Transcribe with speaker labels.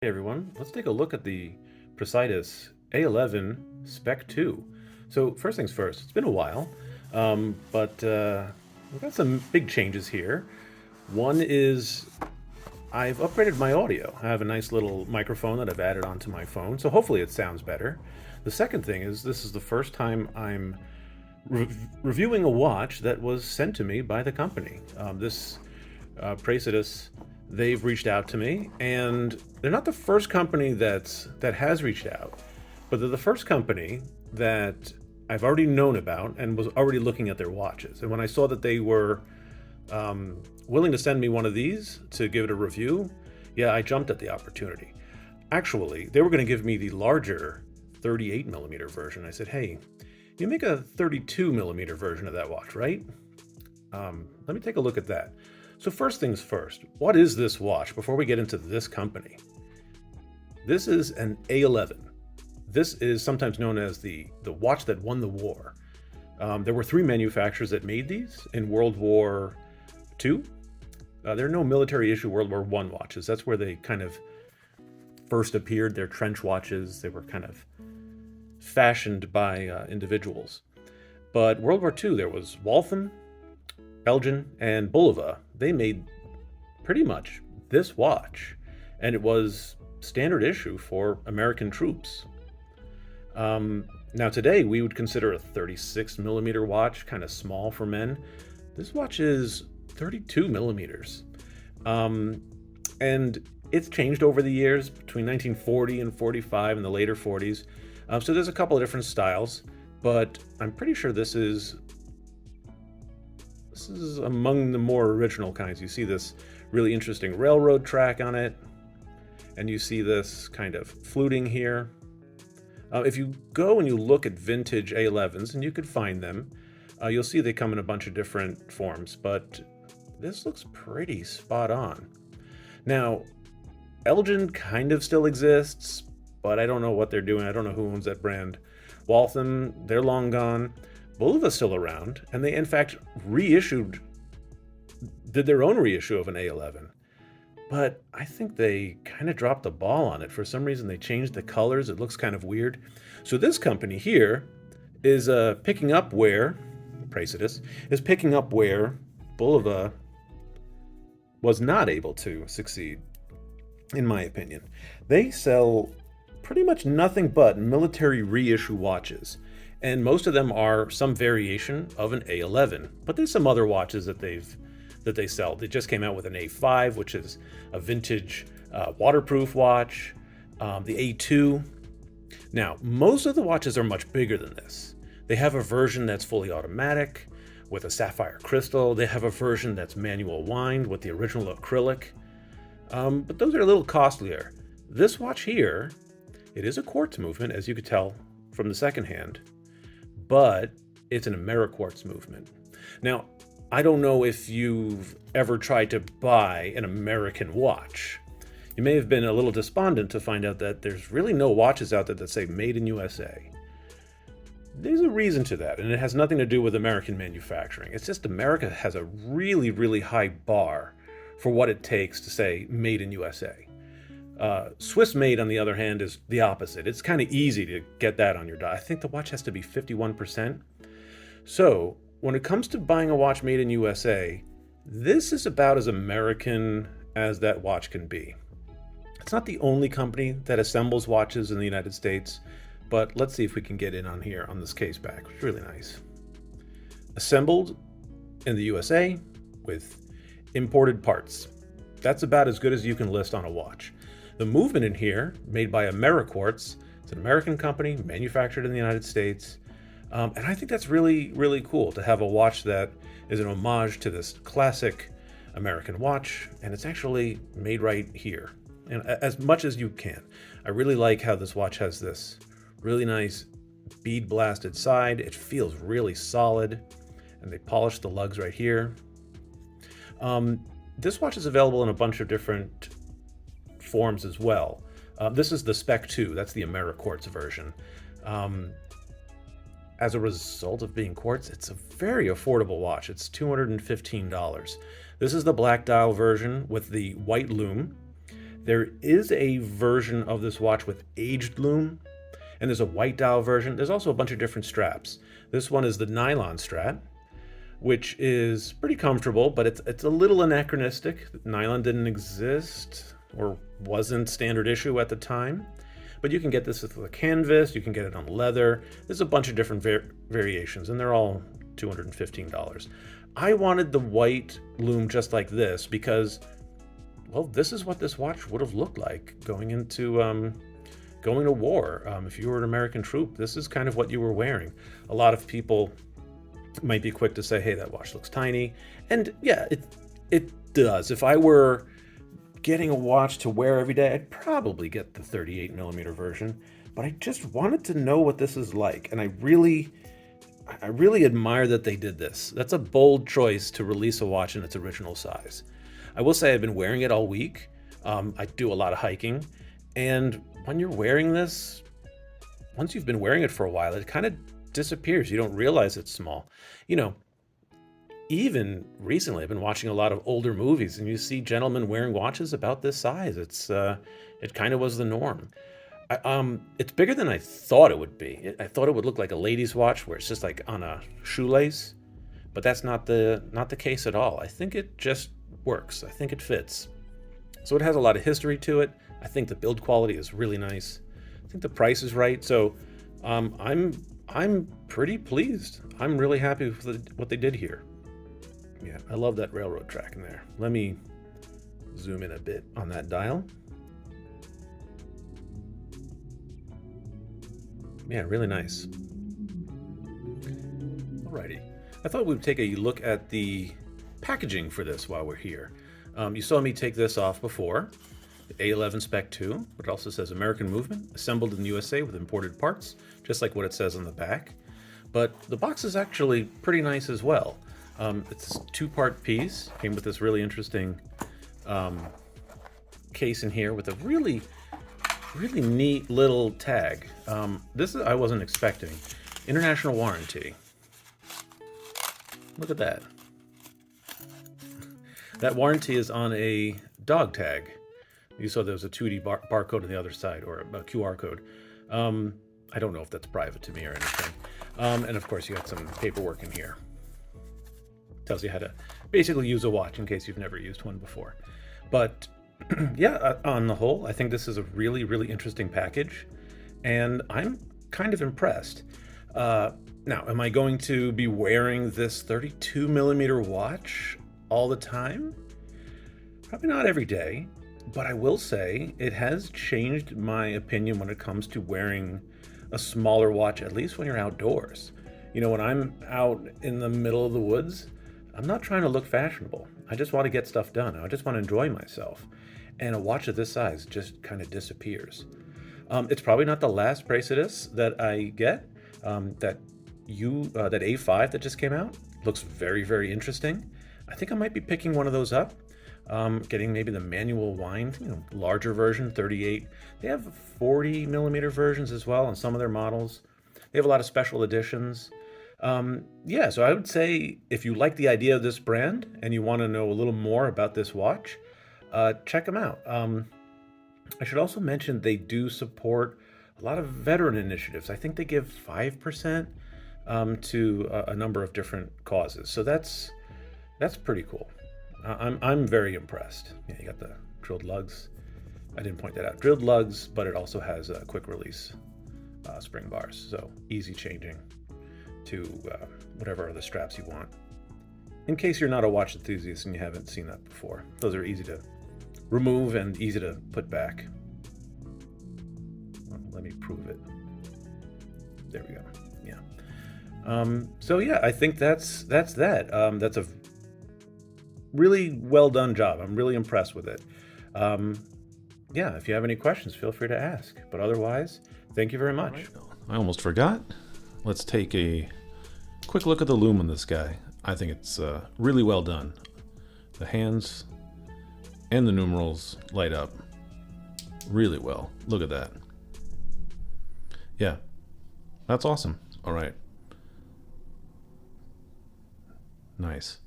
Speaker 1: Hey everyone, let's take a look at the Praesidus A-11 Spec 2. So first things first, it's been a while, but we've got some big changes here. One is I've upgraded my audio. I have a nice little microphone that I've added onto my phone, so hopefully it sounds better. The second thing is this is the first time I'm reviewing a watch that was sent to me by the company. This Praesidus, they've reached out to me, and they're not the first company that has reached out, but they're the first company that I've already known about and was already looking at their watches. And when I saw that they were willing to send me one of these to give it a review, yeah, I jumped at the opportunity. Actually, they were going to give me the larger 38 millimeter version. I said, hey, you make a 32 millimeter version of that watch, right? Let me take a look at that. So first things first, what is this watch before we get into this company? This is an A-11. This is sometimes known as the watch that won the war. There were 3 manufacturers that made these in World War II. There are no military issue World War I watches. That's where they kind of first appeared. They're trench watches. They were kind of fashioned by individuals. But World War II, there was Waltham, Belgian, and Bulova. They made pretty much this watch, and it was standard issue for American troops. Now today we would consider a 36 millimeter watch kind of small for men. This watch is 32 millimeters. And it's changed over the years between 1940 and 45 and the later 40s. So there's a couple of different styles, but I'm pretty sure this is among the more original kinds. You see this really interesting railroad track on it, and you see this kind of fluting here. If you go and you look at vintage A11s, and you could find them, you'll see they come in a bunch of different forms, but this looks pretty spot on. Now, Elgin kind of still exists, but I don't know what they're doing. I don't know who owns that brand. Waltham, they're long gone. Bulova's still around, and they in fact did their own reissue of an A11. But I think they kind of dropped the ball on it. For some reason, they changed the colors. It looks kind of weird. So this company here is picking up where, Praesidus, is picking up where Bulova was not able to succeed, in my opinion. They sell pretty much nothing but military reissue watches. And most of them are some variation of an A11, but there's some other watches that they sell. They just came out with an A5, which is a vintage waterproof watch, the A2. Now, most of the watches are much bigger than this. They have a version that's fully automatic with a sapphire crystal. They have a version that's manual wind with the original acrylic, but those are a little costlier. This watch here, it is a quartz movement, as you could tell from the second hand, but it's an AmeriQuartz movement. Now, I don't know if you've ever tried to buy an American watch. You may have been a little despondent to find out that there's really no watches out there that say made in USA. There's a reason to that, and it has nothing to do with American manufacturing. It's just America has a really, really high bar for what it takes to say made in USA. Swiss made, on the other hand, is the opposite. It's kind of easy to get that on your die. I think the watch has to be 51%. So when it comes to buying a watch made in USA, this is about as American as that watch can be. It's not the only company that assembles watches in the United States, but let's see if we can get in on here on this case back. It's really nice. Assembled in the USA with imported parts. That's about as good as you can list on a watch. The movement in here, made by AmeriQuartz, it's an American company, manufactured in the United States. And I think that's really, really cool to have a watch that is an homage to this classic American watch, and it's actually made right here, and as much as you can. I really like how this watch has this really nice bead blasted side. It feels really solid, and they polished the lugs right here. This watch is available in a bunch of different forms as well. This is the Spec 2, that's the AmeriQuartz version. As a result of being quartz, it's a very affordable watch. It's $215. This is the black dial version with the white lume, There is a version of this watch with aged lume, and there's a white dial version. There's also a bunch of different straps. This one is the nylon strap, which is pretty comfortable, but it's a little anachronistic. Nylon didn't exist or wasn't standard issue at the time. But you can get this with a canvas, you can get it on leather. There's a bunch of different variations, and they're all $215. I wanted the white lume just like this because, well, this is what this watch would have looked like going to war. If you were an American troop, this is kind of what you were wearing. A lot of people might be quick to say, hey, that watch looks tiny. And yeah, it does. If I were getting a watch to wear every day, I'd probably get the 38 millimeter version, but I just wanted to know what this is like. And I really admire that they did this. That's a bold choice to release a watch in its original size. I will say I've been wearing it all week. I do a lot of hiking, and when you're wearing this, once you've been wearing it for a while, it kind of disappears. You don't realize it's small. You know, even recently, I've been watching a lot of older movies, and you see gentlemen wearing watches about this size. It kind of was the norm. It's bigger than I thought it would be. I thought it would look like a lady's watch, where it's just like on a shoelace, but that's not the case at all. I think it just works. I think it fits. So it has a lot of history to it. I think the build quality is really nice. I think the price is right. So I'm pretty pleased. I'm really happy with what they did here. Yeah, I love that railroad track in there. Let me zoom in a bit on that dial. Yeah, really nice. Alrighty. I thought we'd take a look at the packaging for this while we're here. You saw me take this off before. The A-11 Spec 2, but it also says American Movement, assembled in the USA with imported parts, just like what it says on the back. But the box is actually pretty nice as well. It's a two-part piece. Came with this really interesting case in here with a really neat little tag. This I wasn't expecting. International warranty. Look at that. That warranty is on a dog tag. You saw there was a 2D barcode on the other side, or a QR code. I don't know if that's private to me or anything. And of course you got some paperwork in here. Tells you how to basically use a watch in case you've never used one before. But yeah, on the whole, I think this is a really interesting package, and I'm kind of impressed. Now, am I going to be wearing this 32 millimeter watch all the time? Probably not every day, but I will say it has changed my opinion when it comes to wearing a smaller watch, at least when you're outdoors. You know, when I'm out in the middle of the woods, I'm not trying to look fashionable. I just want to get stuff done. I just want to enjoy myself. And a watch of this size just kind of disappears. It's probably not the last Praesidus that I get. That A5 that just came out looks very interesting. I think I might be picking one of those up. Getting maybe the manual wind, larger version, 38. They have 40 millimeter versions as well on some of their models. They have a lot of special editions. Yeah, so I would say if you like the idea of this brand and you want to know a little more about this watch, check them out. I should also mention they do support a lot of veteran initiatives. I think they give 5% to a number of different causes. So that's pretty cool. I'm very impressed. Yeah, you got the drilled lugs. I didn't point that out. Drilled lugs, but it also has a quick release spring bars. So easy changing to whatever other straps you want. In case you're not a watch enthusiast and you haven't seen that before, those are easy to remove and easy to put back. Well, let me prove it. There we go. Yeah. So yeah, I think that's that. That's a really well done job. I'm really impressed with it. Yeah, if you have any questions, feel free to ask. But otherwise, thank you very much. Right.
Speaker 2: I almost forgot. Let's take a quick look at the lume on this guy. I think it's really well done. The hands and the numerals light up really well. Look at that. Yeah, that's awesome. All right. Nice.